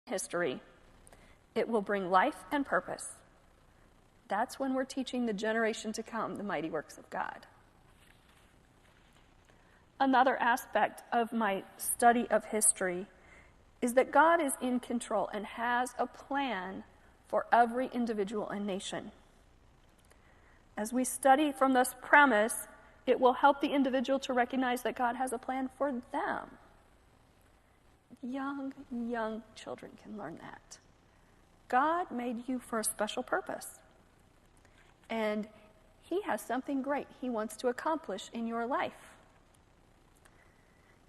history, it will bring life and purpose. That's when we're teaching the generation to come the mighty works of God. Another aspect of my study of history is that God is in control and has a plan for every individual and nation. As we study from this premise, it will help the individual to recognize that God has a plan for them. Young children can learn that. God made you for a special purpose. And He has something great He wants to accomplish in your life.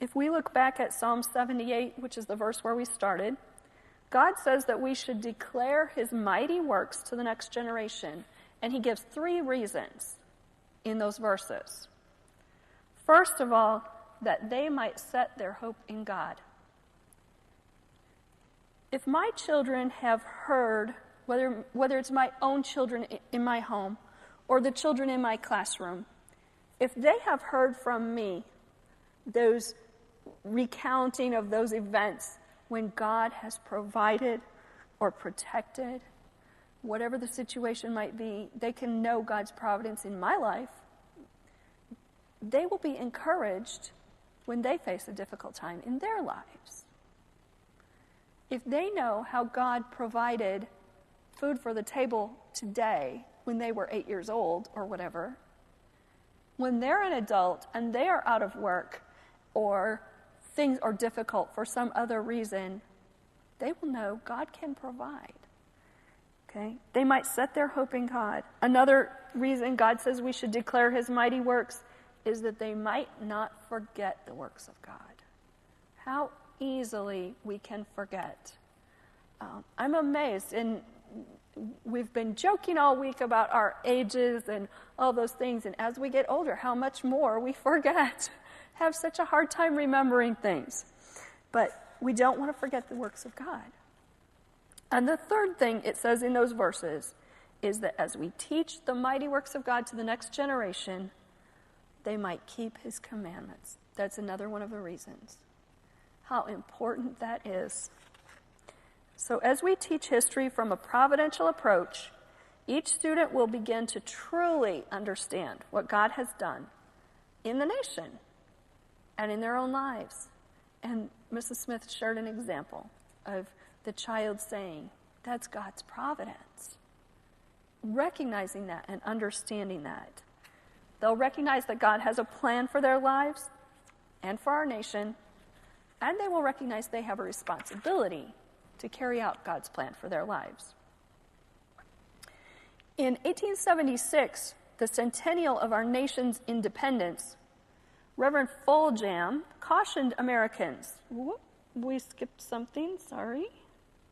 If we look back at Psalm 78, which is the verse where we started, God says that we should declare His mighty works to the next generation. And He gives 3 reasons in those verses. First of all, that they might set their hope in God. If my children have heard, whether it's my own children in my home or the children in my classroom, if they have heard from me those recounting of those events when God has provided or protected, whatever the situation might be, they can know God's providence in my life. They will be encouraged when they face a difficult time in their lives. If they know how God provided food for the table today when they were 8 years old or whatever, when they're an adult and they are out of work or things are difficult for some other reason, they will know God can provide. Okay? They might set their hope in God. Another reason God says we should declare His mighty works is that they might not forget the works of God. How easily we can forget. I'm amazed, and we've been joking all week about our ages and all those things, and as we get older, how much more we forget. Have such a hard time remembering things. But we don't want to forget the works of God. And the third thing it says in those verses is that as we teach the mighty works of God to the next generation, they might keep His commandments. That's another one of the reasons. How important that is. So as we teach history from a providential approach, each student will begin to truly understand what God has done in the nation and in their own lives. And Mrs. Smith shared an example of the child saying, that's God's providence. Recognizing that and understanding that. They'll recognize that God has a plan for their lives and for our nation, and they will recognize they have a responsibility to carry out God's plan for their lives. In 1876, the centennial of our nation's independence, Reverend Foljam cautioned Americans. Whoop, we skipped something, sorry.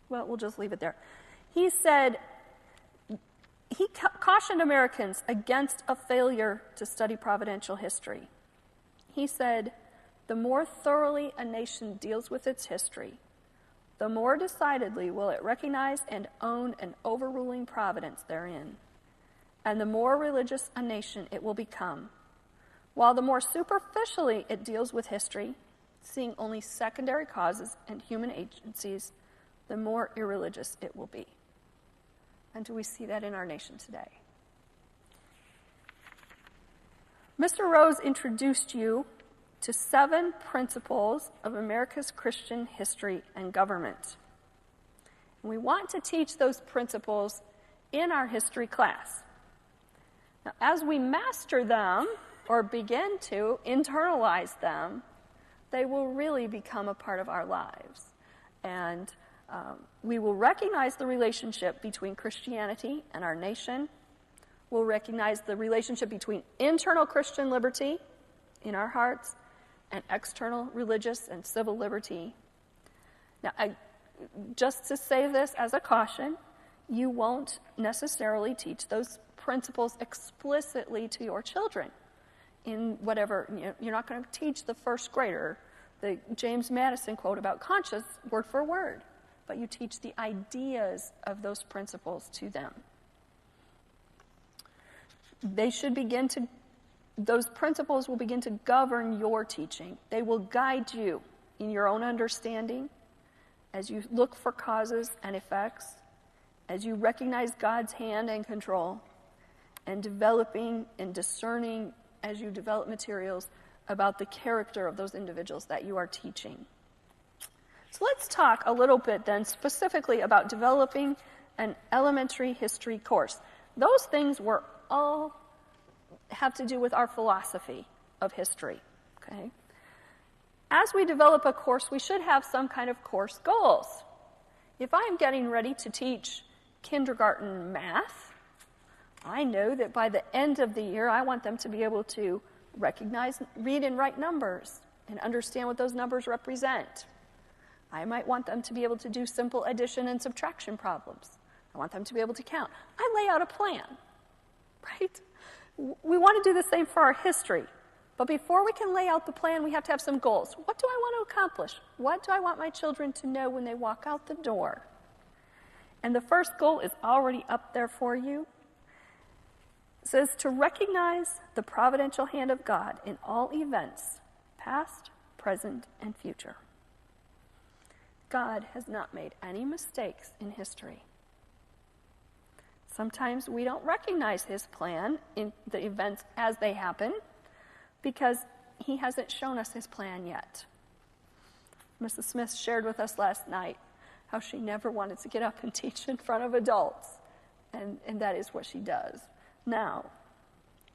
Well, we'll just leave it there. He said, he cautioned Americans against a failure to study providential history. He said, the more thoroughly a nation deals with its history, the more decidedly will it recognize and own an overruling providence therein, and the more religious a nation it will become. While the more superficially it deals with history, seeing only secondary causes and human agencies, the more irreligious it will be. And do we see that in our nation today? Mr. Rose introduced you to 7 principles of America's Christian history and government. And we want to teach those principles in our history class. Now, as we master them, or begin to internalize them, they will really become a part of our lives. And we will recognize the relationship between Christianity and our nation. We'll recognize the relationship between internal Christian liberty in our hearts and external religious and civil liberty. Now, just to say this as a caution, you won't necessarily teach those principles explicitly to your children. In whatever, you're not going to teach the first grader the James Madison quote about conscience word for word, but you teach the ideas of those principles to them. Those principles will begin to govern your teaching. They will guide you in your own understanding as you look for causes and effects, as you recognize God's hand and control, and developing and discerning as you develop materials about the character of those individuals that you are teaching. So let's talk a little bit then specifically about developing an elementary history course. Those things were all have to do with our philosophy of history, okay? As we develop a course, we should have some kind of course goals. If I'm getting ready to teach kindergarten math, I know that by the end of the year, I want them to be able to recognize, read and write numbers and understand what those numbers represent. I might want them to be able to do simple addition and subtraction problems. I want them to be able to count. I lay out a plan, right? We want to do the same for our history. But before we can lay out the plan, we have to have some goals. What do I want to accomplish? What do I want my children to know when they walk out the door? And the first goal is already up there for you. It says to recognize the providential hand of God in all events, past, present, and future. God has not made any mistakes in history. Sometimes we don't recognize his plan in the events as they happen because he hasn't shown us his plan yet. Mrs. Smith shared with us last night how she never wanted to get up and teach in front of adults, and that is what she does now.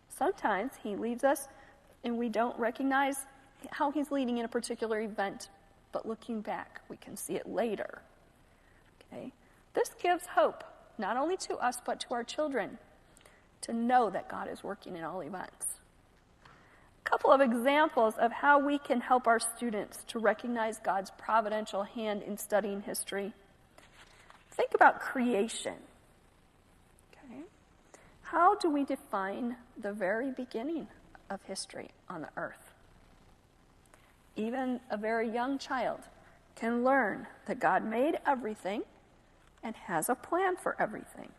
Sometimes he leads us and we don't recognize how he's leading in a particular event, but looking back, we can see it later. Okay? This gives hope, not only to us, but to our children, to know that God is working in all events. A couple of examples of how we can help our students to recognize God's providential hand in studying history. Think about creation. Okay? How do we define the very beginning of history on the earth? Even a very young child can learn that God made everything and has a plan for everything.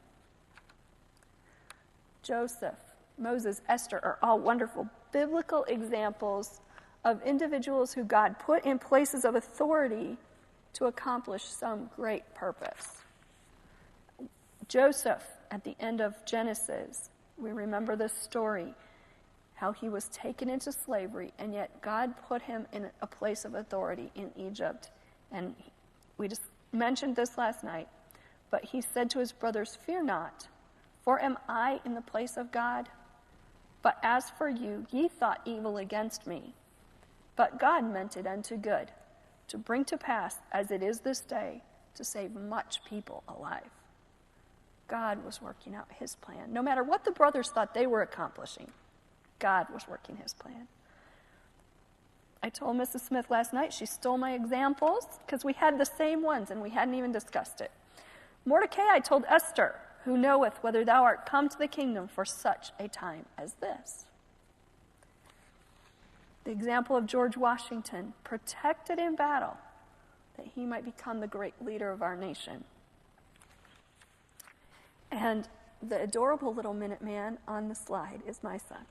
Joseph, Moses, Esther are all wonderful biblical examples of individuals who God put in places of authority to accomplish some great purpose. Joseph, at the end of Genesis, we remember this story, how he was taken into slavery, and yet God put him in a place of authority in Egypt. And we just mentioned this last night, but he said to his brothers, "Fear not, for am I in the place of God? But as for you, ye thought evil against me. But God meant it unto good, to bring to pass, as it is this day, to save much people alive." God was working out his plan. No matter what the brothers thought they were accomplishing, God was working his plan. I told Mrs. Smith last night, she stole my examples, because we had the same ones and we hadn't even discussed it. Mordecai, I told Esther, who knoweth whether thou art come to the kingdom for such a time as this. The example of George Washington, protected in battle, that he might become the great leader of our nation. And the adorable little Minuteman on the slide is my son.